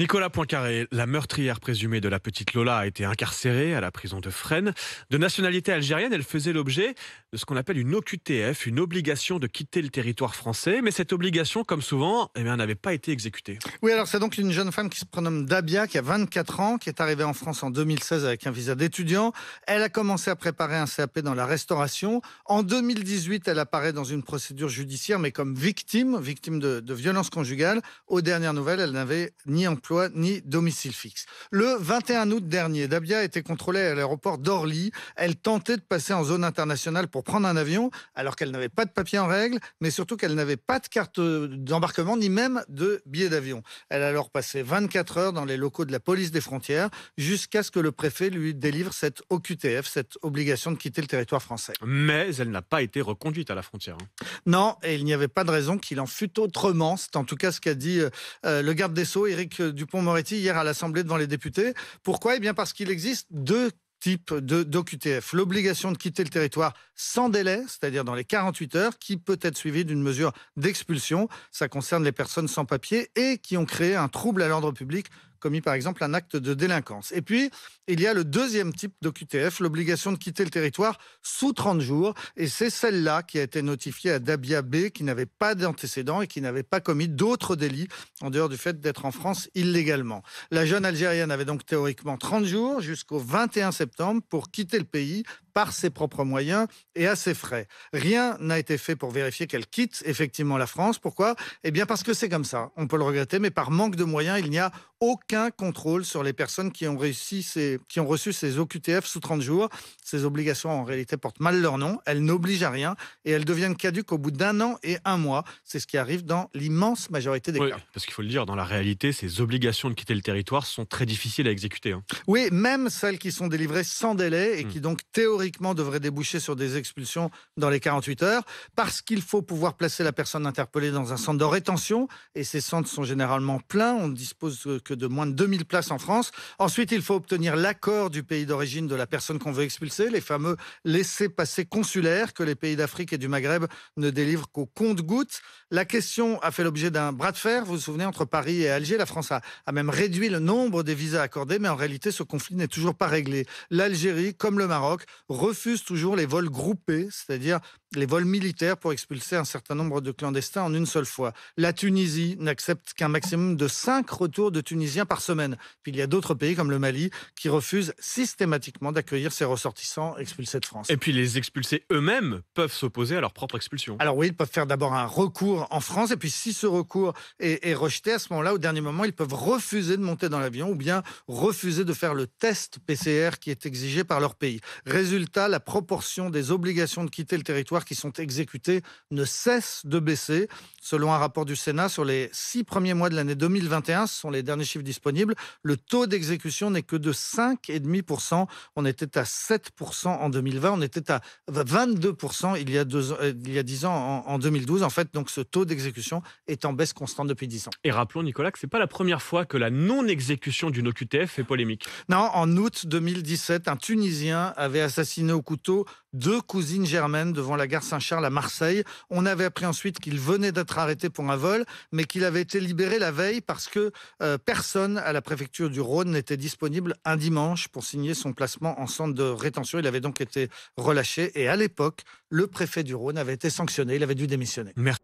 Nicolas Poincaré, la meurtrière présumée de la petite Lola, a été incarcérée à la prison de Fresnes. De nationalité algérienne, elle faisait l'objet de ce qu'on appelle une OQTF, une obligation de quitter le territoire français. Mais cette obligation, comme souvent, n'avait pas été exécutée. Oui, alors c'est donc une jeune femme qui se prénomme Dabia, qui a 24 ans, qui est arrivée en France en 2016 avec un visa d'étudiant. Elle a commencé à préparer un CAP dans la restauration. En 2018, elle apparaît dans une procédure judiciaire, mais comme victime de violences conjugales. Aux dernières nouvelles, elle n'avait ni emploi ni domicile fixe. Le 21 août dernier, Dabia a été contrôlée à l'aéroport d'Orly. Elle tentait de passer en zone internationale pour prendre un avion, alors qu'elle n'avait pas de papier en règle, mais surtout qu'elle n'avait pas de carte d'embarquement, ni même de billet d'avion. Elle a alors passé 24 heures dans les locaux de la police des frontières, jusqu'à ce que le préfet lui délivre cette OQTF, cette obligation de quitter le territoire français. Mais elle n'a pas été reconduite à la frontière. Non, et il n'y avait pas de raison qu'il en fût autrement. C'est en tout cas ce qu'a dit le garde des Sceaux, Éric Dupond-Moretti, hier à l'Assemblée devant les députés. Pourquoi ? Eh bien parce qu'il existe deux types d'OQTF. L'obligation de quitter le territoire sans délai, c'est-à-dire dans les 48 heures, qui peut être suivie d'une mesure d'expulsion. Ça concerne les personnes sans papier et qui ont créé un trouble à l'ordre public, commis par exemple un acte de délinquance. Et puis, il y a le deuxième type d'OQTF, l'obligation de quitter le territoire sous 30 jours. Et c'est celle-là qui a été notifiée à Dabia B, qui n'avait pas d'antécédents et qui n'avait pas commis d'autres délits en dehors du fait d'être en France illégalement. La jeune Algérienne avait donc théoriquement 30 jours jusqu'au 21 septembre pour quitter le pays par ses propres moyens et à ses frais. Rien n'a été fait pour vérifier qu'elle quitte effectivement la France. Pourquoi ? Eh bien parce que c'est comme ça. On peut le regretter, mais par manque de moyens, il n'y a aucun contrôle sur les personnes qui ont reçu ces OQTF sous 30 jours. Ces obligations, en réalité, portent mal leur nom. Elles n'obligent à rien et elles deviennent caduques au bout d'1 an et 1 mois. C'est ce qui arrive dans l'immense majorité des cas. Parce qu'il faut le dire, dans la réalité, ces obligations de quitter le territoire sont très difficiles à exécuter. Oui, même celles qui sont délivrées sans délai et qui donc théoriquement devraient déboucher sur des expulsions dans les 48 heures, parce qu'il faut pouvoir placer la personne interpellée dans un centre de rétention, et ces centres sont généralement pleins, on ne dispose que de moins de 2000 places en France. Ensuite, il faut obtenir l'accord du pays d'origine de la personne qu'on veut expulser, les fameux laissez-passer consulaires que les pays d'Afrique et du Maghreb ne délivrent qu'au compte-gouttes. La question a fait l'objet d'un bras de fer, vous vous souvenez, entre Paris et Alger. La France a même réduit le nombre des visas accordés, mais en réalité, ce conflit n'est toujours pas réglé. L'Algérie, comme le Maroc, refuse toujours les vols groupés, c'est-à-dire les vols militaires pour expulser un certain nombre de clandestins en une seule fois. La Tunisie n'accepte qu'un maximum de 5 retours de Tunisiens par semaine. Puis il y a d'autres pays comme le Mali qui refusent systématiquement d'accueillir ces ressortissants expulsés de France. Et puis les expulsés eux-mêmes peuvent s'opposer à leur propre expulsion. Alors oui, ils peuvent faire d'abord un recours en France et puis si ce recours est rejeté, à ce moment-là, au dernier moment, ils peuvent refuser de monter dans l'avion ou bien refuser de faire le test PCR qui est exigé par leur pays. Résultat, la proportion des obligations de quitter le territoire qui sont exécutées ne cesse de baisser. Selon un rapport du Sénat, sur les 6 premiers mois de l'année 2021, ce sont les derniers chiffres disponibles, le taux d'exécution n'est que de 5,5%. On était à 7% en 2020, on était à 22% il y a 10 ans, en 2012. En fait, donc ce taux d'exécution est en baisse constante depuis 10 ans. Et rappelons, Nicolas, que ce n'est pas la première fois que la non-exécution d'une OQTF fait polémique. Non, en août 2017, un Tunisien avait assassiné au couteau 2 cousines germaines devant la gare Saint-Charles à Marseille. On avait appris ensuite qu'il venait d'être arrêté pour un vol, mais qu'il avait été libéré la veille parce que personne à la préfecture du Rhône n'était disponible un dimanche pour signer son placement en centre de rétention. Il avait donc été relâché et à l'époque, le préfet du Rhône avait été sanctionné, il avait dû démissionner. Merci.